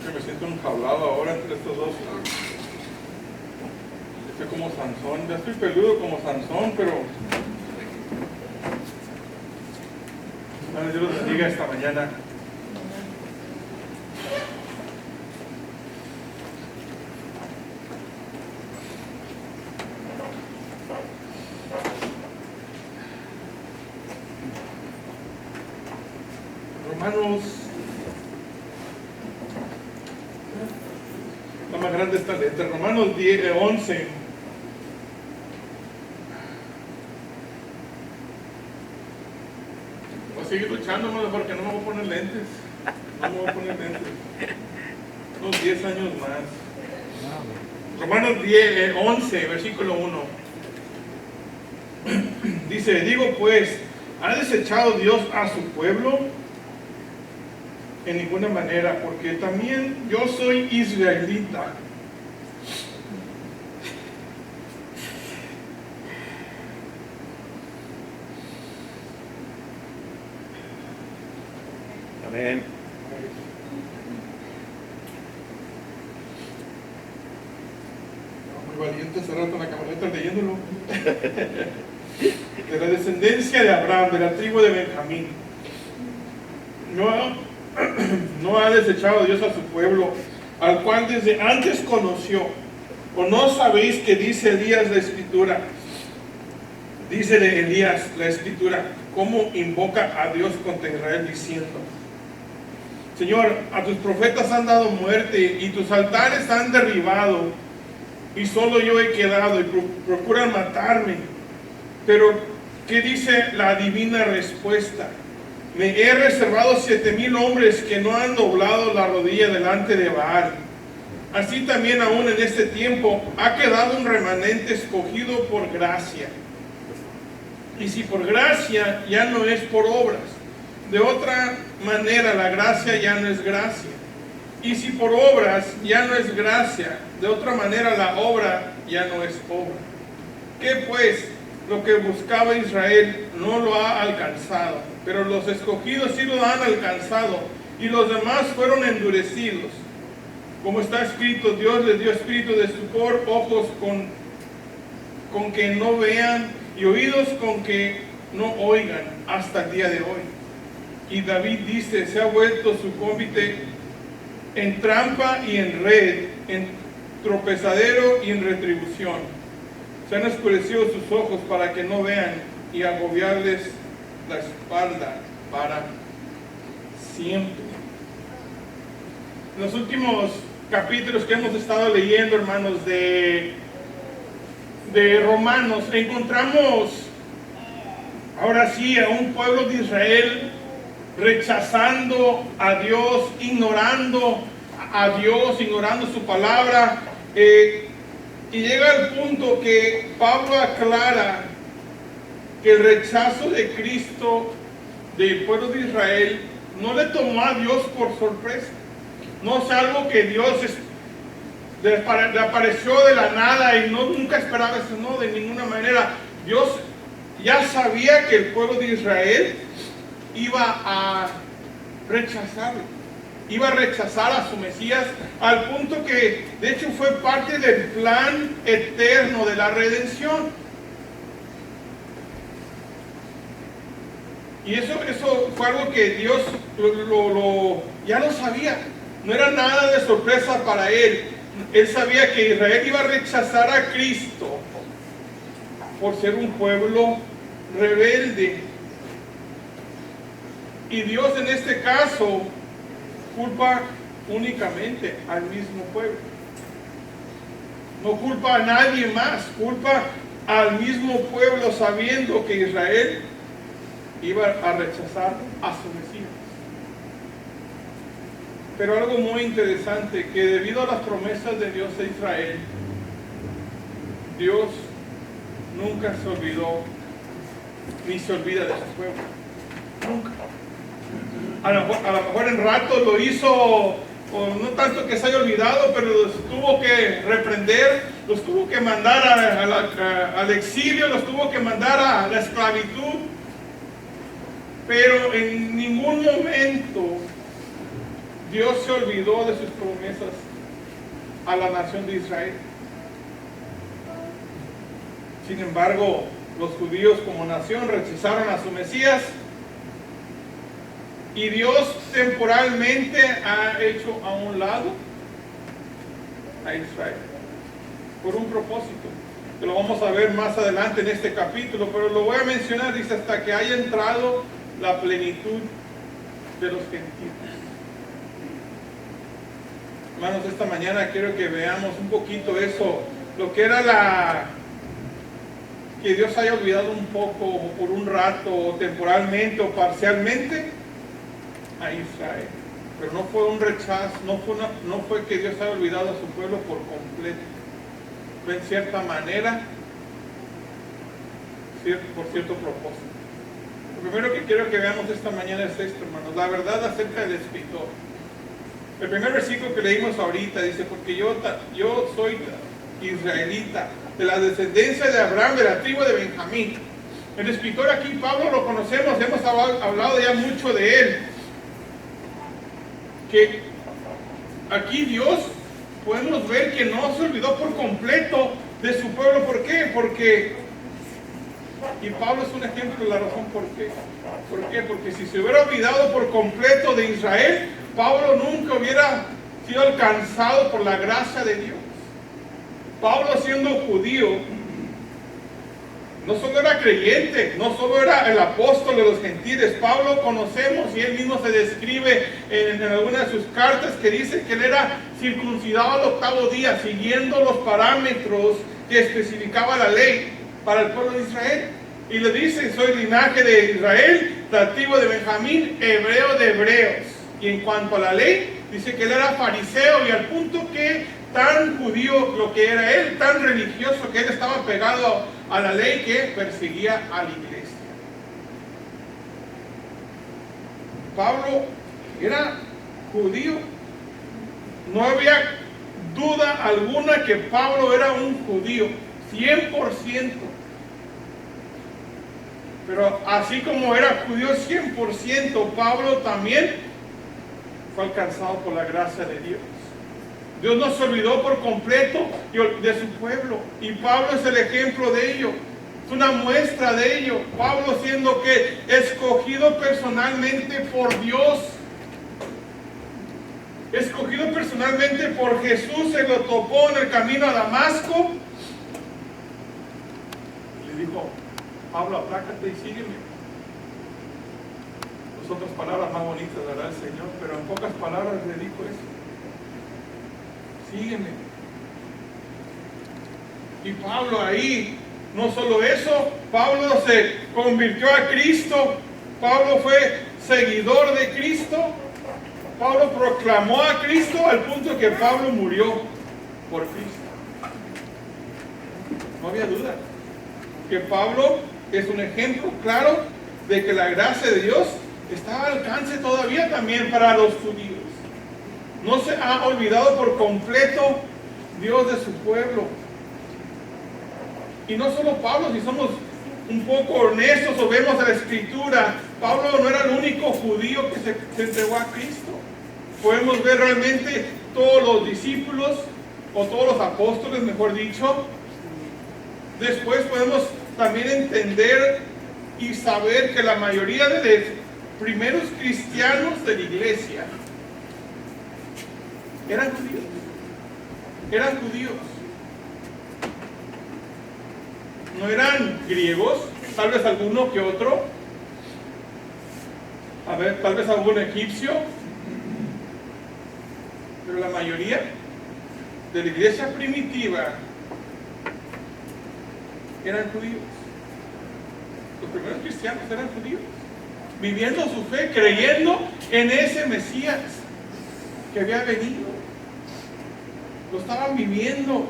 Que me siento enjaulado ahora entre estos dos. Estoy como Sansón, ya estoy peludo como Sansón, pero bueno, Dios los bendiga esta mañana. Romanos, la más grande esta letra, Romanos 11. Voy a seguir luchando, hermano, porque no me voy a poner lentes. No me voy a poner lentes. Unos 10 años más. Romanos 11, versículo 1. Dice, digo pues, ¿ha desechado Dios a su pueblo? En ninguna manera, porque también yo soy israelita. Amén. Muy valiente hace rato en la camioneta leyéndolo. De la descendencia de Abraham, de la tribu de Benjamín. No ha desechado Dios a su pueblo, al cual desde antes conoció. ¿O no sabéis que dice Elías la Escritura? Dice de Elías la Escritura, cómo invoca a Dios contra Israel diciendo: Señor, a tus profetas han dado muerte y tus altares han derribado, y solo yo he quedado y procuran matarme. Pero, ¿qué dice la divina respuesta? Me he reservado 7,000 hombres que no han doblado la rodilla delante de Baal. Así también aún en este tiempo ha quedado un remanente escogido por gracia. Y si por gracia, ya no es por obras. De otra manera la gracia ya no es gracia. Y si por obras ya no es gracia, de otra manera la obra ya no es obra. ¿Qué pues? Lo que buscaba Israel no lo ha alcanzado, pero los escogidos sí lo han alcanzado, y los demás fueron endurecidos. Como está escrito, Dios les dio espíritu de estupor, ojos con que no vean, y oídos con que no oigan, hasta el día de hoy. Y David dice, se ha vuelto su cómite en trampa y en red, en tropezadero y en retribución. Se han oscurecido sus ojos para que no vean, y agobiarles la espalda para siempre. En los últimos capítulos que hemos estado leyendo, hermanos, de Romanos, encontramos ahora sí a un pueblo de Israel rechazando a Dios, ignorando a Dios, ignorando su palabra. Y llega el punto que Pablo aclara que el rechazo de Cristo del pueblo de Israel no le tomó a Dios por sorpresa. No es algo que Dios le apareció de la nada y nunca esperaba eso, no, de ninguna manera. Dios ya sabía que el pueblo de Israel iba a rechazarlo. Iba a rechazar a su Mesías, al punto que de hecho fue parte del plan eterno de la redención. Y eso fue algo que Dios ya lo sabía. No era nada de sorpresa para él. Él sabía que Israel iba a rechazar a Cristo por ser un pueblo rebelde. Y Dios en este caso culpa únicamente al mismo pueblo. No culpa a nadie más, culpa al mismo pueblo, sabiendo que Israel iba a rechazar a su Mesías. Pero algo muy interesante, que debido a las promesas de Dios a Israel, Dios nunca se olvidó ni se olvida de su pueblo. Nunca. A lo mejor en rato lo hizo, no tanto que se haya olvidado, pero los tuvo que reprender, los tuvo que mandar al exilio, los tuvo que mandar a la esclavitud. Pero en ningún momento Dios se olvidó de sus promesas a la nación de Israel. Sin embargo, los judíos como nación rechazaron a su Mesías y Dios temporalmente ha hecho a un lado a Israel por un propósito, que lo vamos a ver más adelante en este capítulo, pero lo voy a mencionar. Dice: hasta que haya entrado la plenitud de los gentiles. Hermanos, esta mañana quiero que veamos un poquito eso, lo que era que Dios haya olvidado un poco, o por un rato, o temporalmente, o parcialmente a Israel. Pero no fue un rechazo, no fue que Dios haya olvidado a su pueblo por completo. Fue en cierta manera, por cierto propósito. Lo primero que quiero que veamos esta mañana es esto, hermanos, la verdad acerca del escritor. El primer versículo que leímos ahorita dice: porque yo soy israelita, de la descendencia de Abraham, de la tribu de Benjamín. El escritor aquí, Pablo, lo conocemos, hemos hablado ya mucho de él. Que aquí Dios, podemos ver que no se olvidó por completo de su pueblo. ¿Por qué? Y Pablo es un ejemplo de la razón por qué. ¿Por qué? Porque si se hubiera olvidado por completo de Israel, Pablo nunca hubiera sido alcanzado por la gracia de Dios. Pablo, siendo judío, no solo era creyente, no solo era el apóstol de los gentiles. Pablo conocemos, y él mismo se describe en alguna de sus cartas, que dice que él era circuncidado al 8º día, siguiendo los parámetros que especificaba la ley para el pueblo de Israel. Y le dice: soy linaje de Israel, nativo de Benjamín, hebreo de hebreos. Y en cuanto a la ley, dice que él era fariseo, y al punto que tan judío lo que era él, tan religioso, que él estaba pegado a la ley, que perseguía a la iglesia. Pablo era judío. No había duda alguna que Pablo era un judío, 100%. Pero así como era judío 100%, Pablo también fue alcanzado por la gracia de Dios. Dios no se olvidó por completo de su pueblo, y Pablo es el ejemplo de ello, es una muestra de ello. Pablo, siendo que escogido personalmente por Dios, escogido personalmente por Jesús, se lo topó en el camino a Damasco, le dijo: Pablo, aplácate y sígueme. Las otras palabras más bonitas, ¿verdad, el Señor? Pero en pocas palabras le dijo eso: sígueme. Y Pablo ahí, no solo eso, Pablo se convirtió a Cristo. Pablo fue seguidor de Cristo. Pablo proclamó a Cristo al punto que Pablo murió por Cristo. No había duda que Pablo es un ejemplo claro de que la gracia de Dios está al alcance todavía también para los judíos. No se ha olvidado por completo Dios de su pueblo. Y no solo Pablo, si somos un poco honestos o vemos la Escritura, Pablo no era el único judío que se entregó a Cristo. Podemos ver realmente todos los discípulos, o todos los apóstoles, mejor dicho. Después podemos también entender y saber que la mayoría de los primeros cristianos de la iglesia eran judíos. Eran judíos. No eran griegos, tal vez alguno que otro. A ver, tal vez algún egipcio. Pero la mayoría de la iglesia primitiva eran judíos. Los primeros cristianos eran judíos, viviendo su fe, creyendo en ese Mesías que había venido. Lo estaban viviendo.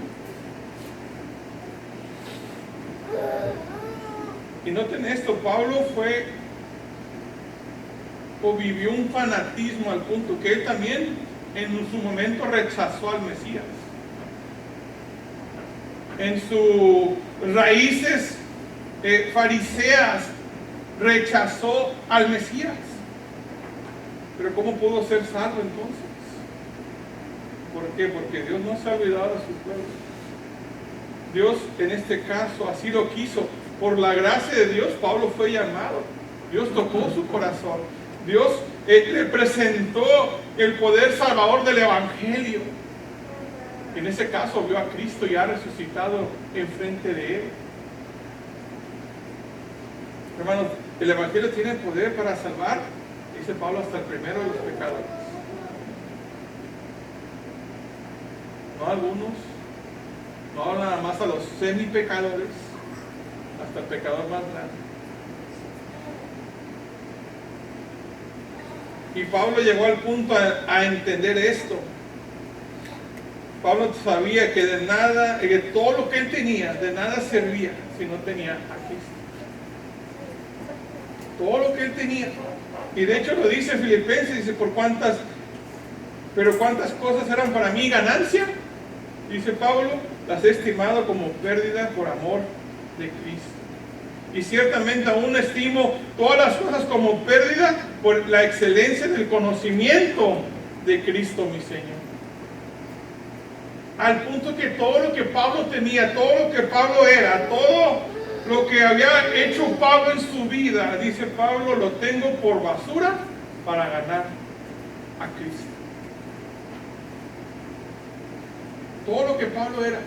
Y noten esto: Pablo vivió un fanatismo al punto que él también en su momento rechazó al Mesías. En sus raíces fariseas rechazó al Mesías. Pero ¿cómo pudo ser salvo entonces? ¿Por qué? Porque Dios no se ha olvidado de su pueblo. Dios en este caso así lo quiso. Por la gracia de Dios, Pablo fue llamado. Dios tocó su corazón. Dios le presentó el poder salvador del Evangelio. En ese caso vio a Cristo ya resucitado enfrente de él. Hermanos, el Evangelio tiene poder para salvar, dice Pablo, hasta el primero de los pecadores. No a algunos, no nada más a los semipecadores, hasta el pecador más grande. Y Pablo llegó al punto a entender esto. Pablo sabía que de nada, que todo lo que él tenía, de nada servía si no tenía a Cristo. Todo lo que él tenía. Y de hecho lo dice en Filipenses, dice, pero cuántas cosas eran para mí ganancia. Dice Pablo, las he estimado como pérdida por amor de Cristo. Y ciertamente aún estimo todas las cosas como pérdida por la excelencia del conocimiento de Cristo mi Señor. Al punto que todo lo que Pablo tenía, todo lo que Pablo era, todo lo que había hecho Pablo en su vida, dice Pablo, lo tengo por basura para ganar a Cristo. Todo lo que Pablo era,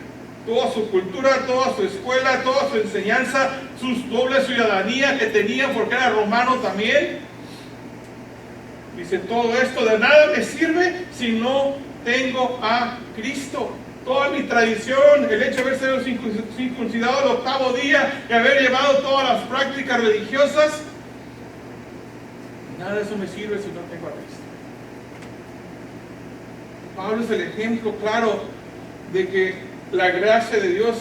toda su cultura, toda su escuela, toda su enseñanza, su doble ciudadanía que tenía porque era romano también. Dice, todo esto de nada me sirve si no tengo a Cristo. Toda mi tradición, el hecho de haber sido circuncidado el octavo día y haber llevado todas las prácticas religiosas, nada de eso me sirve si no tengo a Cristo. Pablo es el ejemplo claro de que la gracia de Dios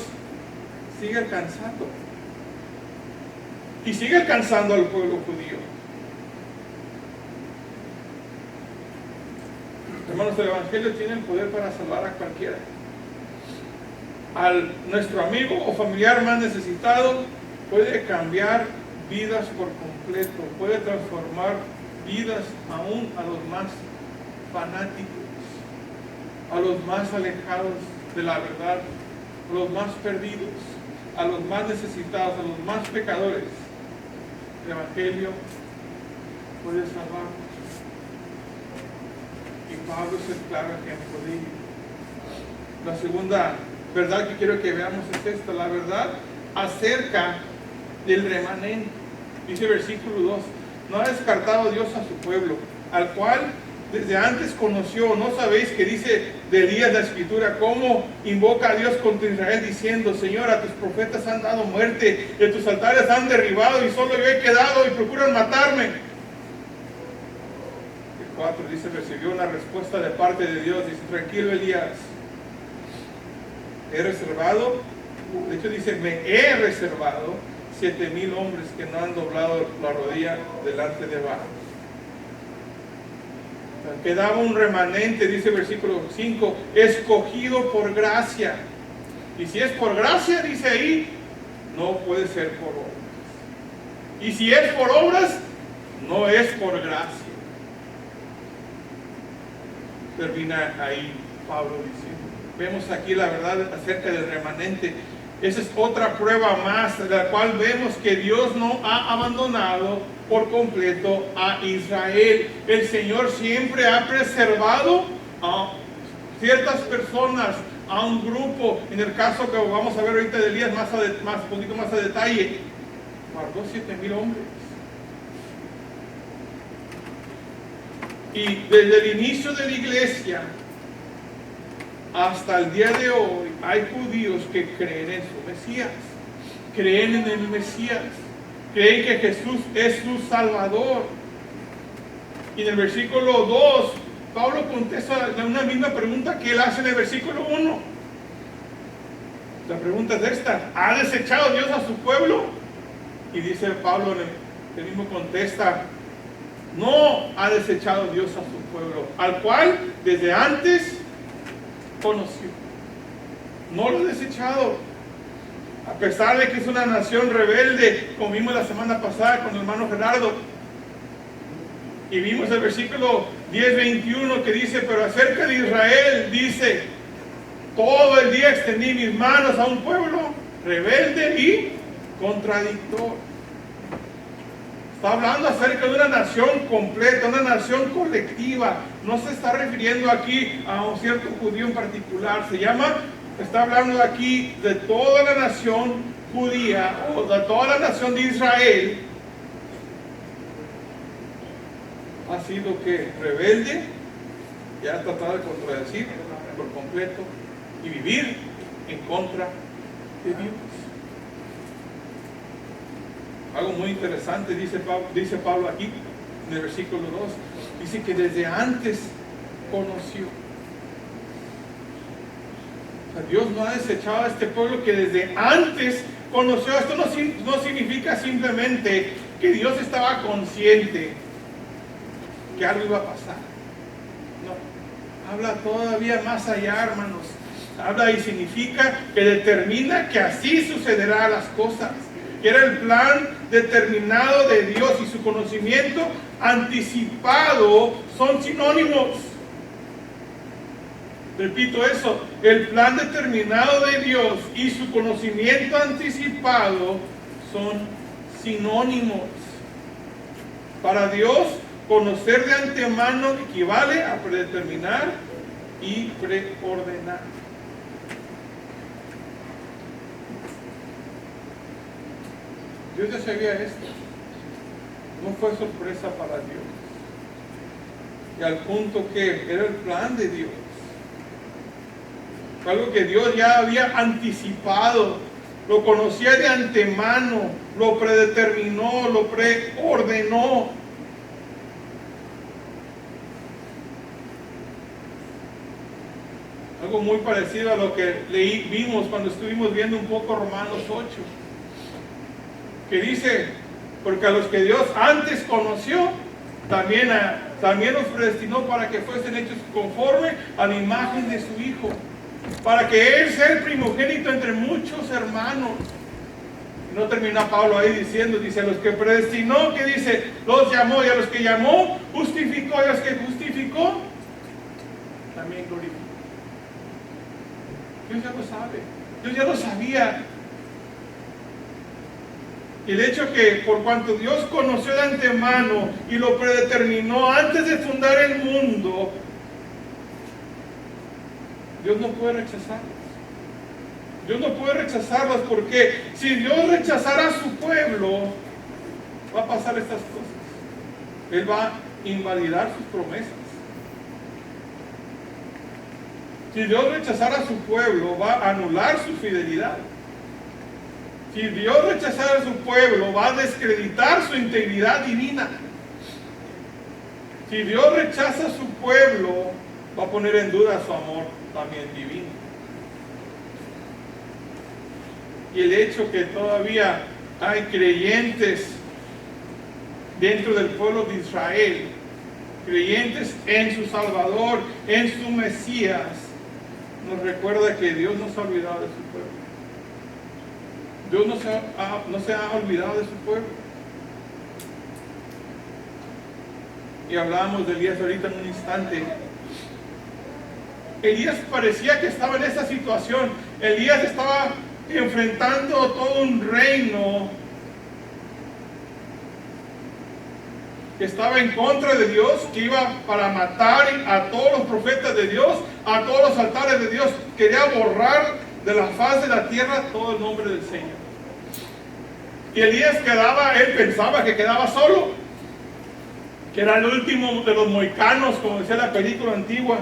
sigue alcanzando. Y sigue alcanzando al pueblo judío. Hermanos, el Evangelio tiene el poder para salvar a cualquiera. Al nuestro amigo o familiar más necesitado, puede cambiar vidas por completo, puede transformar vidas aún a los más fanáticos, a los más alejados de la verdad, a los más perdidos, a los más necesitados, a los más pecadores. El Evangelio puede salvarnos. Y Pablo es el claro ejemplo de ello. La segunda verdad que quiero que veamos es esta, la verdad acerca del remanente. Dice el versículo 2, no ha descartado Dios a su pueblo, al cual desde antes conoció. No sabéis que dice de Elías la Escritura, cómo invoca a Dios contra Israel diciendo, Señor, a tus profetas han dado muerte, y a tus altares han derribado, y solo yo he quedado, y procuran matarme. El 4 dice, recibió una respuesta de parte de Dios, dice, tranquilo Elías, he reservado, de hecho dice, me he reservado 7,000 hombres que no han doblado la rodilla delante de Baal. Quedaba un remanente, dice el versículo 5, escogido por gracia. Y si es por gracia, dice ahí, no puede ser por obras. Y si es por obras, no es por gracia. Termina ahí Pablo diciendo. Vemos aquí la verdad acerca del remanente. Esa es otra prueba más, de la cual vemos que Dios no ha abandonado por completo a Israel. El Señor siempre ha preservado a ciertas personas, a un grupo. En el caso que vamos a ver ahorita de Elías un poquito más a detalle, guardó 7,000 hombres. Y desde el inicio de la iglesia hasta el día de hoy hay judíos que creen en su Mesías, creen en el Mesías, creen que Jesús es su Salvador. Y en el versículo 2 Pablo contesta una misma pregunta que él hace en el versículo 1. La pregunta es esta: ¿ha desechado Dios a su pueblo? Y dice Pablo, él mismo contesta: no ha desechado Dios a su pueblo, al cual desde antes conoció. No lo ha desechado, a pesar de que es una nación rebelde, como vimos la semana pasada con el hermano Gerardo. Y vimos el versículo 10:21 que dice, pero acerca de Israel dice, todo el día extendí mis manos a un pueblo rebelde y contradictor. Está hablando acerca de una nación completa, una nación colectiva. No se está refiriendo aquí a un cierto judío en particular. Está hablando aquí de toda la nación judía, o de toda la nación de Israel. Ha sido que rebelde, y ha tratado de contradecir por completo y vivir en contra de Dios. Algo muy interesante dice Pablo aquí en el versículo 2. Dice que desde antes conoció. O sea, Dios no ha desechado a este pueblo que desde antes conoció. Esto no significa simplemente que Dios estaba consciente que algo iba a pasar. No, habla todavía más allá, hermanos. Habla y significa que determina que así sucederán las cosas. Que era el plan determinado de Dios, y su conocimiento anticipado son sinónimos. Repito eso, el plan determinado de Dios y su conocimiento anticipado son sinónimos. Para Dios, conocer de antemano equivale a predeterminar y preordenar. Dios ya sabía esto. No fue sorpresa para Dios. Y al punto que era el plan de Dios. Fue algo que Dios ya había anticipado. Lo conocía de antemano. Lo predeterminó, lo preordenó. Algo muy parecido a lo que vimos cuando estuvimos viendo un poco Romanos 8. Que dice, porque a los que Dios antes conoció, también los predestinó para que fuesen hechos conforme a la imagen de su Hijo, para que Él sea el primogénito entre muchos hermanos. Y no termina Pablo ahí diciendo, dice, a los que predestinó, que dice, los llamó, y a los que llamó, justificó, y a los que justificó, también glorificó. Dios ya lo sabe, Dios ya lo sabía. Y el hecho que por cuanto Dios conoció de antemano y lo predeterminó antes de fundar el mundo, Dios no puede rechazarlos. Dios no puede rechazarlos, porque si Dios rechazara a su pueblo, va a pasar estas cosas. Él va a invalidar sus promesas. Si Dios rechazara a su pueblo, va a anular su fidelidad. Si Dios rechazara a su pueblo, va a descreditar su integridad divina. Si Dios rechaza a su pueblo, va a poner en duda su amor también divino. Y el hecho que todavía hay creyentes dentro del pueblo de Israel, creyentes en su Salvador, en su Mesías, nos recuerda que Dios no se ha olvidado de su pueblo. Dios no se ha olvidado de su pueblo. Y hablábamos de Elías ahorita en un instante. Elías parecía que estaba en esa situación. Elías estaba enfrentando todo un reino que estaba en contra de Dios, que iba para matar a todos los profetas de Dios, a todos los altares de Dios. Quería borrar de la faz de la tierra todo el nombre del Señor. Y Elías él pensaba que quedaba solo, que era el último de los mohicanos, como decía la película antigua.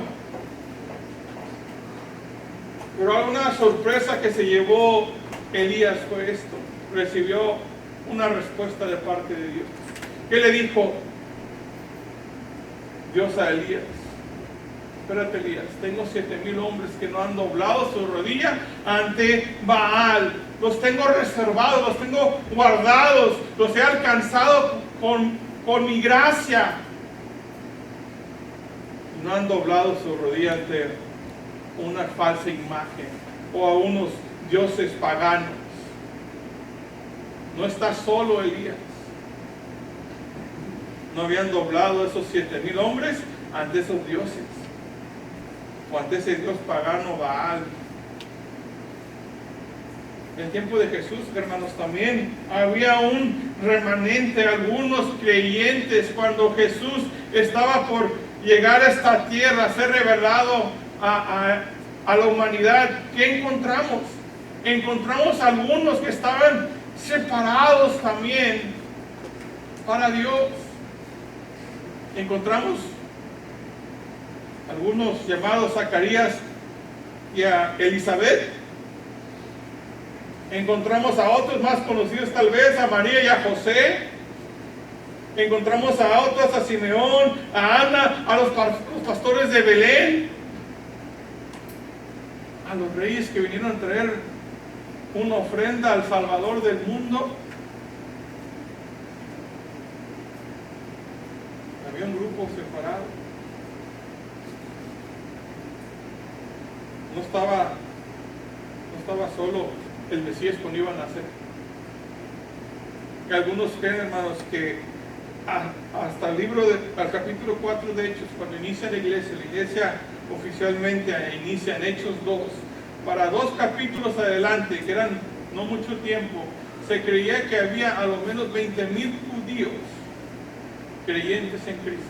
Pero una sorpresa que se llevó Elías fue esto: recibió una respuesta de parte de Dios. ¿Qué le dijo Dios a Elías? Espérate, Elías, tengo 7,000 hombres que no han doblado su rodilla ante Baal. Los tengo reservados, los tengo guardados, los he alcanzado con mi gracia. No han doblado su rodilla ante una falsa imagen o a unos dioses paganos. No está solo Elías. No habían doblado esos 7,000 hombres ante esos dioses, o ante ese dios pagano Baal. En el tiempo de Jesús, hermanos, también había un remanente, algunos creyentes, cuando Jesús estaba por llegar a esta tierra, a ser revelado a la humanidad. ¿Qué encontramos? Encontramos algunos que estaban separados también para Dios. Encontramos algunos llamados Zacarías y a Elizabeth. Encontramos a otros más conocidos tal vez, a María y a José. Encontramos a otros, a Simeón, a Ana, a los pastores de Belén, a los reyes que vinieron a traer una ofrenda al Salvador del mundo. Había un grupo separado. No estaba solo el Mesías cuando iba a nacer. Que algunos creen, hermanos, que hasta al capítulo 4 de Hechos, cuando inicia la iglesia oficialmente inicia en Hechos 2, para 2 capítulos adelante, que eran no mucho tiempo, se creía que había a lo menos 20,000 judíos creyentes en Cristo.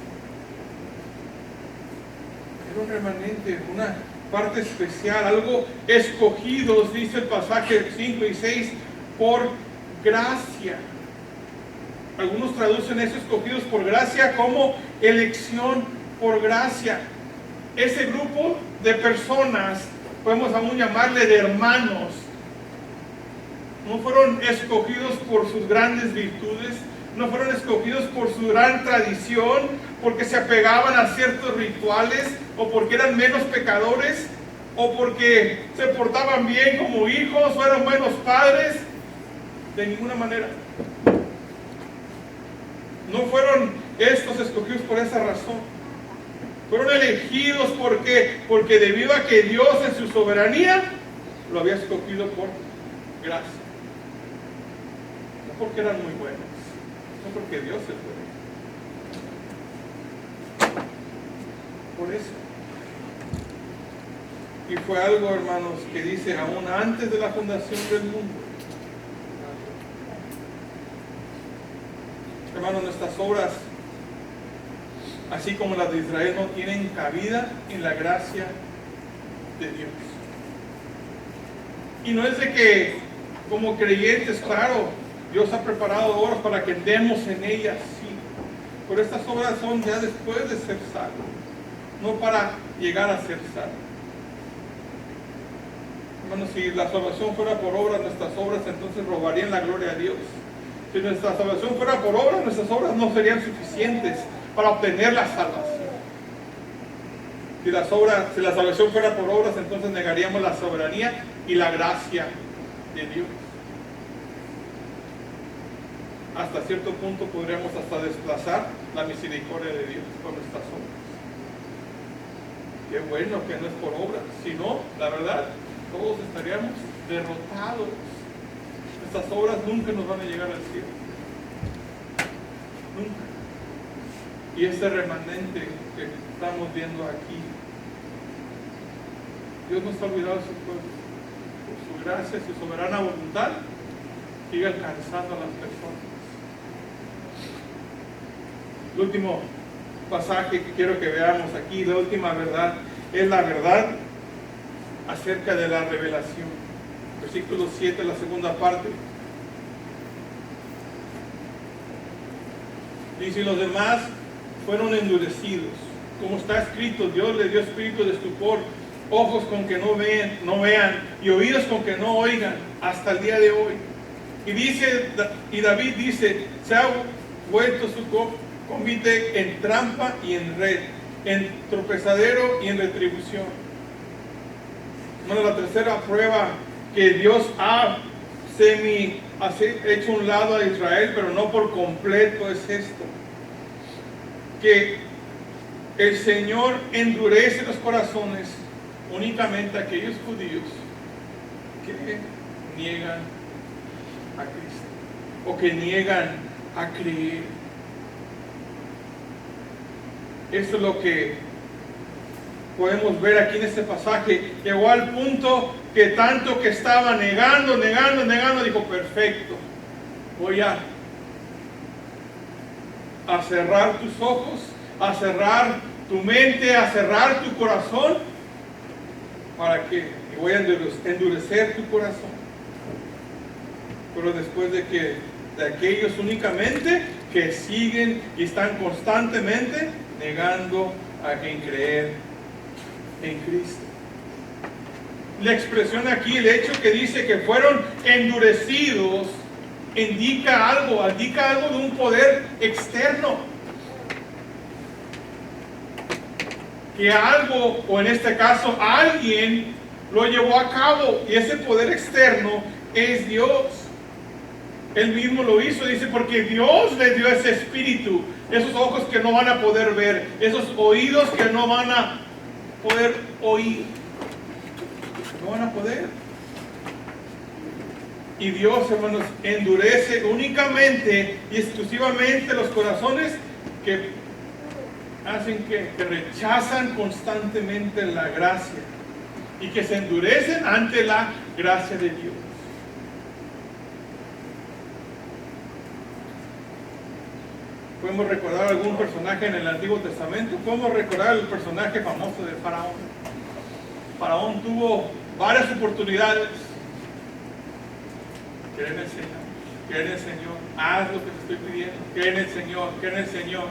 Era un remanente, una parte especial, algo escogidos, dice el pasaje 5 y 6, por gracia. Algunos traducen eso, escogidos por gracia, como elección por gracia. Ese grupo de personas, podemos aún llamarle de hermanos, no fueron escogidos por sus grandes virtudes, no fueron escogidos por su gran tradición, porque se apegaban a ciertos rituales, o porque eran menos pecadores, o porque se portaban bien como hijos, o eran buenos padres. De ninguna manera. No fueron estos escogidos por esa razón. Fueron elegidos porque debido a que Dios en su soberanía lo había escogido por gracia. No porque eran muy buenos, no porque Dios es bueno. Por eso. Y fue algo, hermanos, que dice aún antes de la fundación del mundo. Hermanos, nuestras obras, así como las de Israel, no tienen cabida en la gracia de Dios. Y no es de que como creyentes, claro, Dios ha preparado obras para que andemos en ellas, sí. Pero estas obras son ya después de ser salvos, no para llegar a ser salvos. Hermanos, si la salvación fuera por obras, nuestras obras entonces robarían la gloria a Dios. Si nuestra salvación fuera por obras, nuestras obras no serían suficientes para obtener la salvación. Si la salvación fuera por obras, entonces negaríamos la soberanía y la gracia de Dios. Hasta cierto punto podríamos hasta desplazar la misericordia de Dios con nuestras obras. Qué bueno que no es por obras, sino, la verdad, todos estaríamos derrotados. Estas obras nunca nos van a llegar al cielo. Nunca. Y ese remanente que estamos viendo aquí, Dios no está olvidado de su pueblo. Por su gracia y su soberana voluntad, sigue alcanzando a las personas. El último pasaje que quiero que veamos aquí, la última verdad, es la verdad acerca de la revelación. Versículo 7, la segunda parte. Dice: los demás fueron endurecidos, como está escrito, Dios le dio espíritu de estupor, ojos con que no vean, y oídos con que no oigan, hasta el día de hoy. Y David dice: se ha vuelto su convite en trampa y en red, en tropezadero y en retribución. Bueno, la tercera prueba que Dios ha hecho un lado a Israel, pero no por completo, es esto: que el Señor endurece los corazones únicamente a aquellos judíos que niegan a Cristo o que niegan a creer. Eso es lo que podemos ver aquí en este pasaje. Llegó al punto que tanto que estaba negando, dijo, perfecto, voy a cerrar tus ojos, a cerrar tu mente, a cerrar tu corazón, para que voy a endurecer tu corazón. Pero después de aquellos únicamente que siguen y están constantemente negando en creer en Cristo. La expresión aquí, el hecho que dice que fueron endurecidos, indica algo de un poder externo. Que algo, o en este caso alguien, lo llevó a cabo, y ese poder externo es Dios. Él mismo lo hizo, dice, porque Dios le dio ese espíritu, esos ojos que no van a poder ver, esos oídos que no van a poder oír, no van a poder. Y Dios, hermanos, endurece únicamente y exclusivamente los corazones que hacen que rechazan constantemente la gracia y que se endurecen ante la gracia de Dios. Podemos recordar algún personaje en el Antiguo Testamento. Podemos recordar el personaje famoso de Faraón. Faraón tuvo varias oportunidades. Cree en el Señor, cree en el Señor, haz lo que te estoy pidiendo, cree en el Señor, cree en el Señor.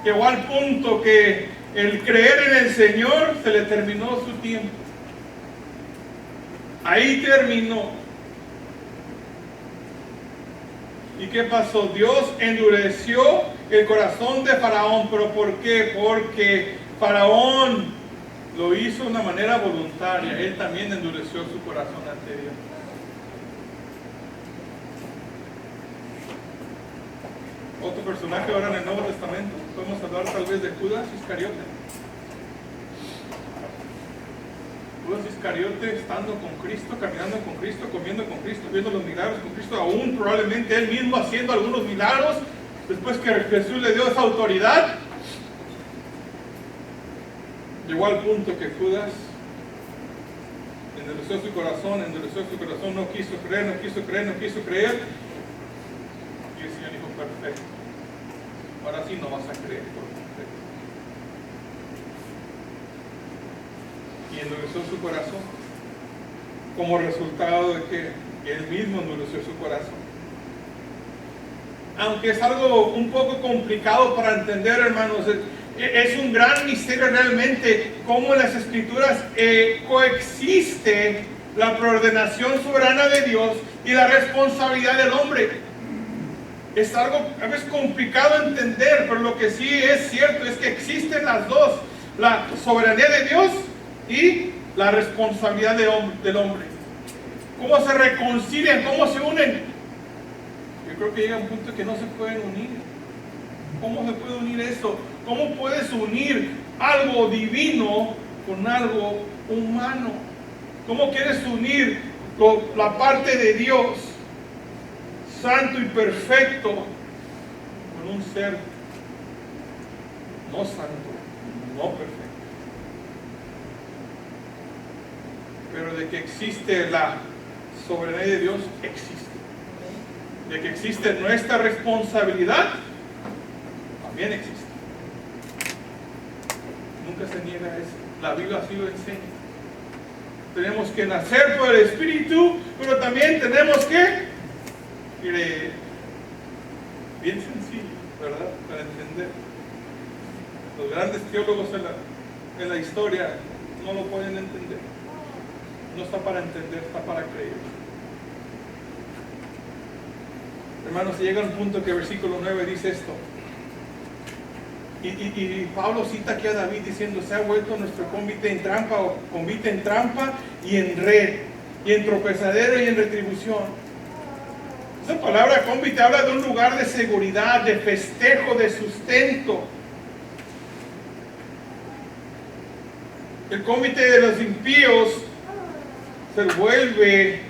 Llegó al punto que el creer en el Señor se le terminó su tiempo. Ahí terminó. ¿Y qué pasó? Dios endureció el corazón de Faraón. ¿Pero por qué? Porque Faraón lo hizo de una manera voluntaria. Él también endureció su corazón ante Dios. Otro personaje ahora en el Nuevo Testamento, podemos hablar tal vez de Judas Iscariote. Judas Iscariote, estando con Cristo, caminando con Cristo, comiendo con Cristo, viendo los milagros con Cristo, aún probablemente él mismo haciendo algunos milagros, después que Jesús le dio esa autoridad, llegó al punto que Judas endureció su corazón, no quiso creer, y el Señor dijo, perfecto, ahora sí no vas a creer por completo. Y endureció su corazón, como resultado de que él mismo endureció su corazón. Aunque es algo un poco complicado para entender, hermanos, es un gran misterio realmente cómo en las Escrituras coexiste la preordenación soberana de Dios y la responsabilidad del hombre. Es algo a veces complicado de entender, pero lo que sí es cierto es que existen las dos, la soberanía de Dios y la responsabilidad del hombre. ¿Cómo se reconcilian? ¿Cómo se unen? Yo creo que llega un punto que no se pueden unir. ¿Cómo se puede unir eso? ¿Cómo puedes unir algo divino con algo humano? ¿Cómo quieres unir la parte de Dios, santo y perfecto, con un ser no santo, no perfecto? Pero de que existe la soberanía de Dios, existe. De que existe nuestra responsabilidad, también existe. Nunca se niega eso. La Biblia así lo enseña. Tenemos que nacer por el Espíritu, pero también tenemos que creer. Bien sencillo, ¿verdad? Para entender. Los grandes teólogos en la historia no lo pueden entender. No está para entender, está para creer. Hermanos, llega un punto que el versículo 9 dice esto. Y Pablo cita aquí a David diciendo, se ha vuelto nuestro convite en trampa, o convite en trampa y en red, y en tropezadero y en retribución. Esa palabra convite habla de un lugar de seguridad, de festejo, de sustento. El convite de los impíos se vuelve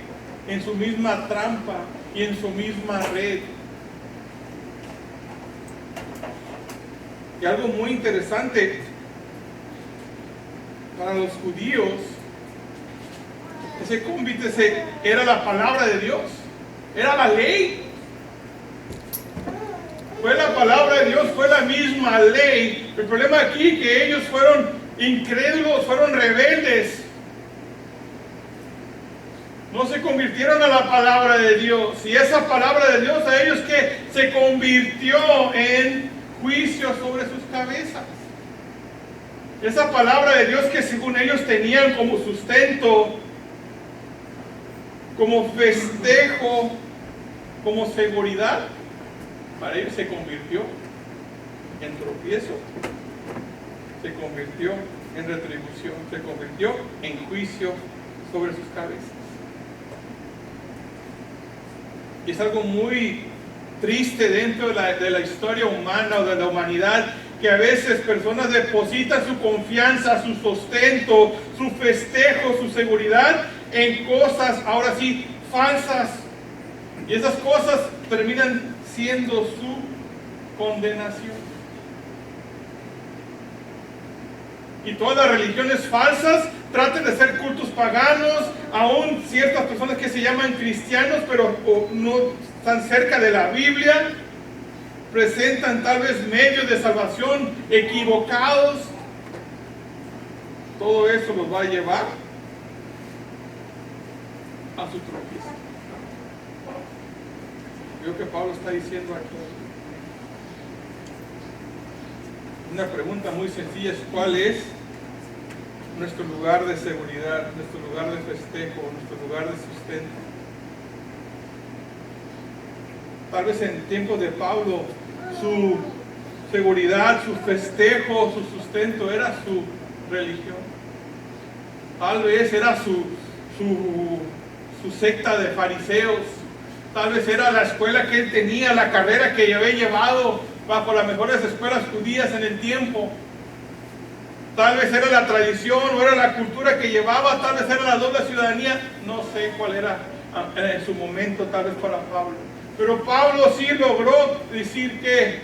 en su misma trampa y en su misma red. Y algo muy interesante para los judíos, ese convite era la palabra de Dios, era la ley. Fue la palabra de Dios, fue la misma ley. El problema aquí es que ellos fueron incrédulos, fueron rebeldes. No se convirtieron a la palabra de Dios. Y esa palabra de Dios a ellos que se convirtió en juicio sobre sus cabezas. Esa palabra de Dios que según ellos tenían como sustento, como festejo, como seguridad, para ellos se convirtió en tropiezo, se convirtió en retribución, se convirtió en juicio sobre sus cabezas. Y es algo muy triste dentro de la historia humana o de la humanidad, que a veces personas depositan su confianza, su sustento, su festejo, su seguridad en cosas, ahora sí, falsas. Y esas cosas terminan siendo su condenación. Y todas las religiones falsas tratan de ser cultos paganos, aún ciertas personas que se llaman cristianos, pero no están cerca de la Biblia, presentan tal vez medios de salvación equivocados. Todo eso los va a llevar a su tropiezo. Creo que Pablo está diciendo aquí una pregunta muy sencilla: es ¿cuál es nuestro lugar de seguridad, nuestro lugar de festejo, nuestro lugar de sustento? Tal vez en tiempos de Pablo su seguridad, su festejo, su sustento era su religión. Tal vez era su secta de fariseos. Tal vez era la escuela que él tenía, la carrera que había llevado bajo las mejores escuelas judías en el tiempo. Tal vez era la tradición o era la cultura que llevaba, tal vez era la doble ciudadanía. No sé cuál era en su momento, tal vez para Pablo. Pero Pablo sí logró decir que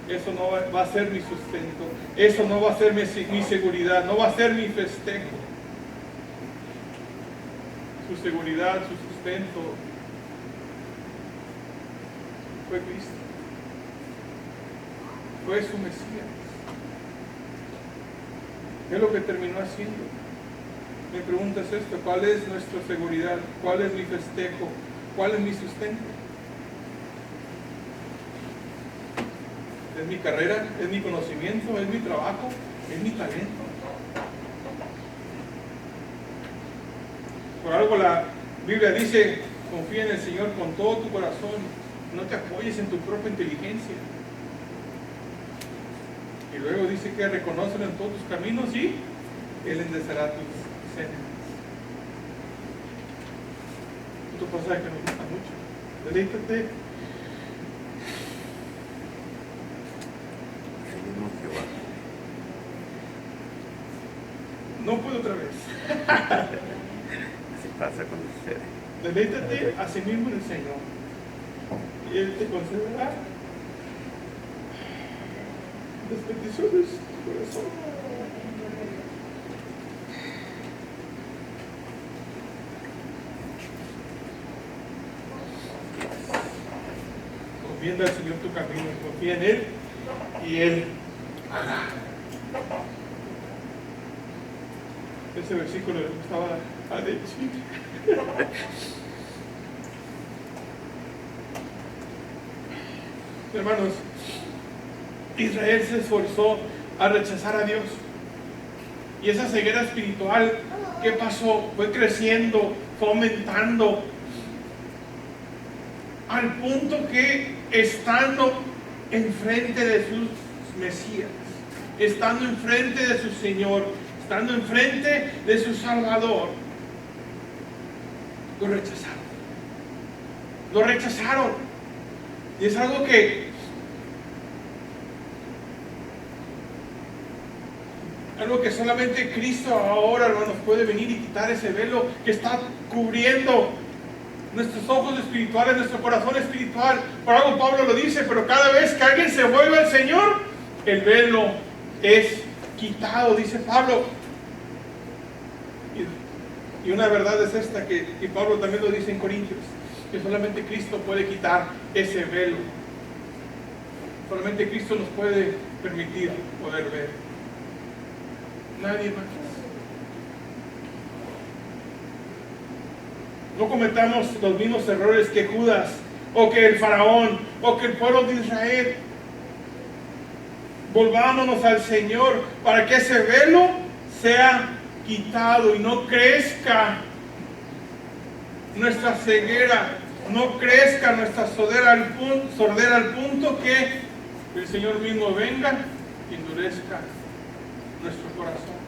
eso no va a ser mi sustento, eso no va a ser mi seguridad, no va a ser mi festejo. Su seguridad, su sustento fue Cristo, fue su Mesías. ¿Qué es lo que terminó haciendo? Mi pregunta es esto: ¿cuál es nuestra seguridad? ¿Cuál es mi festejo? ¿Cuál es mi sustento? ¿Es mi carrera? ¿Es mi conocimiento? ¿Es mi trabajo? ¿Es mi talento? Por algo la Biblia dice: confía en el Señor con todo tu corazón, no te apoyes en tu propia inteligencia. Y luego dice que reconócelo en todos tus caminos y Él enderezará tus sendas. Otro pasaje que me gusta mucho: deleítate. No puedo otra vez. Así pasa con ustedes. Deleítate a sí mismo en el Señor, y Él te concederá las peticiones de tu corazón. Confienda al Señor tu camino, confía en Él y Él hará. Ese versículo le gustaba a David. Hermanos, Israel se esforzó a rechazar a Dios. Y esa ceguera espiritual, ¿qué pasó? Fue creciendo, fue aumentando, al punto que estando enfrente de sus Mesías, estando enfrente de su Señor, estando enfrente de su Salvador, lo rechazaron. Lo rechazaron. Y es algo que solamente Cristo ahora, hermanos, puede venir y quitar ese velo que está cubriendo nuestros ojos espirituales, nuestro corazón espiritual. Por algo Pablo lo dice: pero cada vez que alguien se vuelve al Señor, el velo es quitado, dice Pablo. Y una verdad es esta, y Pablo también lo dice en Corintios, que solamente Cristo puede quitar ese velo. Solamente Cristo nos puede permitir poder ver. Nadie más. No cometamos los mismos errores que Judas, o que el faraón, o que el pueblo de Israel. Volvámonos al Señor para que ese velo sea quitado y no crezca nuestra ceguera, no crezca nuestra sordera al punto que el Señor mismo venga y endurezca nuestro corazón.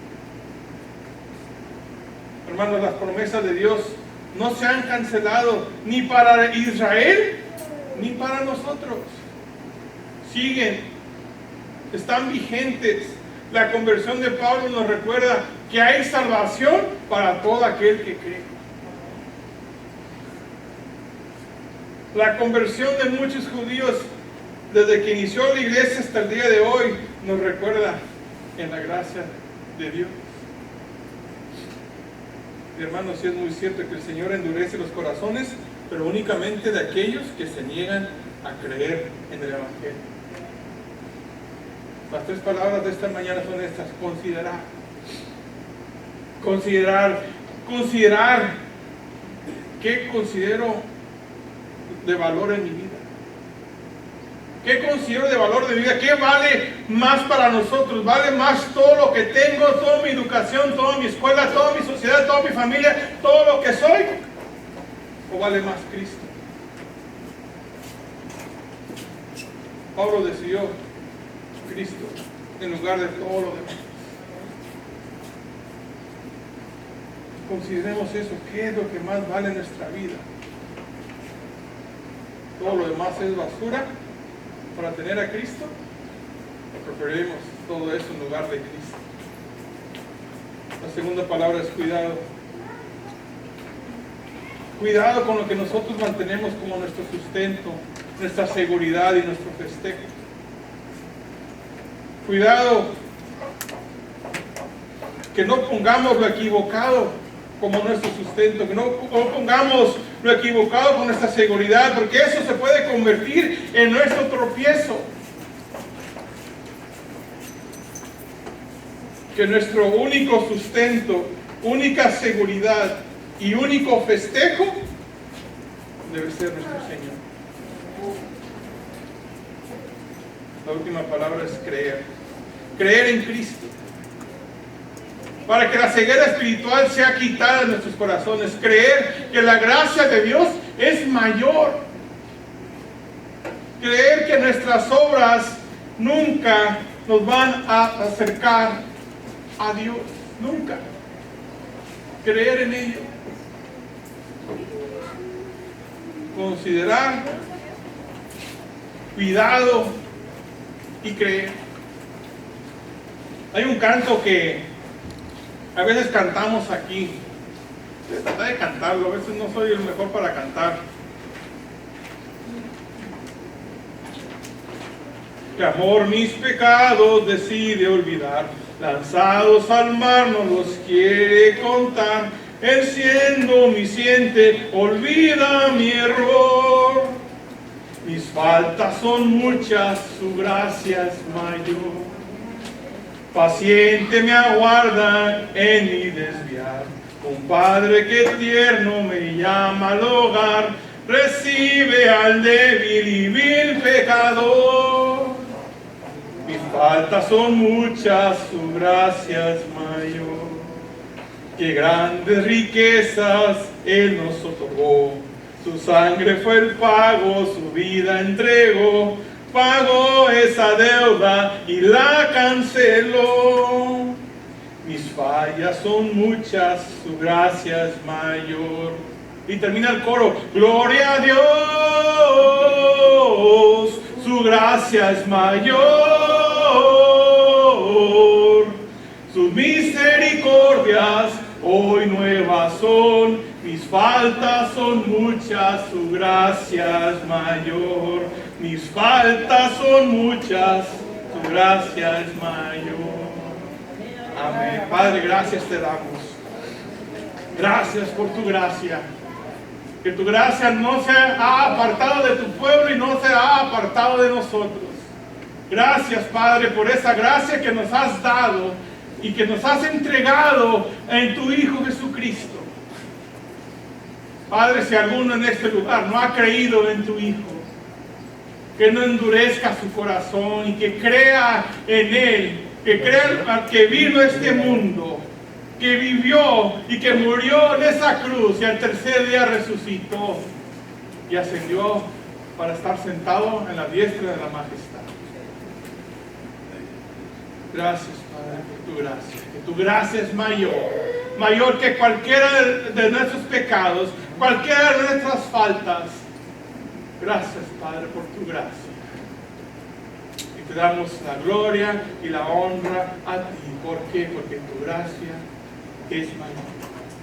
Hermanos, las promesas de Dios no se han cancelado ni para Israel ni para nosotros. Siguen, están vigentes. La conversión de Pablo nos recuerda que hay salvación para todo aquel que cree. La conversión de muchos judíos desde que inició la iglesia hasta el día de hoy nos recuerda en la gracia de Dios. Y hermanos, sí es muy cierto que el Señor endurece los corazones, pero únicamente de aquellos que se niegan a creer en el Evangelio. Las tres palabras de esta mañana son estas: considerar. Considerar. ¿Qué considero de valor en mi vida? ¿Qué considero de valor de mi vida? ¿Qué vale más para nosotros? ¿Vale más todo lo que tengo, toda mi educación, toda mi escuela, toda mi sociedad, toda mi familia, todo lo que soy? ¿O vale más Cristo? Pablo decidió Cristo en lugar de todo lo demás. Consideremos eso. ¿Qué es lo que más vale en nuestra vida? Todo lo demás es basura para tener a Cristo. ¿O preferimos todo eso en lugar de Cristo? La segunda palabra es cuidado. Cuidado con lo que nosotros mantenemos como nuestro sustento, nuestra seguridad y nuestro festejo. Cuidado que no pongamos lo equivocado como nuestro sustento, que no pongamos lo equivocado con nuestra seguridad, porque eso se puede convertir en nuestro tropiezo. Que nuestro único sustento, única seguridad y único festejo debe ser nuestro Señor. La última palabra es creer. Creer en Cristo. Para que la ceguera espiritual sea quitada de nuestros corazones. Creer que la gracia de Dios es mayor. Creer que nuestras obras nunca nos van a acercar a Dios. Nunca. Creer en ello. Considerar. Cuidado. Y creer. Hay un canto que a veces cantamos aquí. Trata de cantarlo, a veces no soy el mejor para cantar. Que amor mis pecados decide olvidar, lanzados al mar no los quiere contar. Él siendo omnisciente olvida mi error. Mis faltas son muchas, su gracia es mayor. Paciente me aguarda en mi desviar. Un Padre que tierno me llama al hogar. Recibe al débil y vil pecador. Mis faltas son muchas, su gracia es mayor. Qué grandes riquezas Él nos otorgó. Su sangre fue el pago, su vida entregó. Pagó esa deuda y la canceló. Mis fallas son muchas, su gracia es mayor. Y termina el coro. Gloria a Dios, su gracia es mayor. Sus misericordias hoy nuevas son. Mis faltas son muchas, su gracia es mayor. Mis faltas son muchas, su tu gracia es mayor. Amén. Padre, gracias te damos. Gracias por tu gracia. Que tu gracia no se ha apartado de tu pueblo y no se ha apartado de nosotros. Gracias, Padre, por esa gracia que nos has dado y que nos has entregado en tu Hijo Jesucristo. Padre, si alguno en este lugar no ha creído en tu Hijo, que no endurezca su corazón y que crea en Él, que crea que vino a este mundo, que vivió y que murió en esa cruz y al tercer día resucitó y ascendió para estar sentado en la diestra de la majestad. Gracias, Padre, por tu gracia. Que tu gracia es mayor que cualquiera de nuestros pecados, cualquiera de nuestras faltas. Gracias, Padre, por tu gracia. Y te damos la gloria y la honra a ti. ¿Por qué? Porque tu gracia es mayor.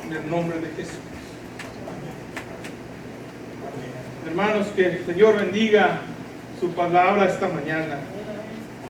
En el nombre de Jesús. Amén. Hermanos, que el Señor bendiga su palabra esta mañana.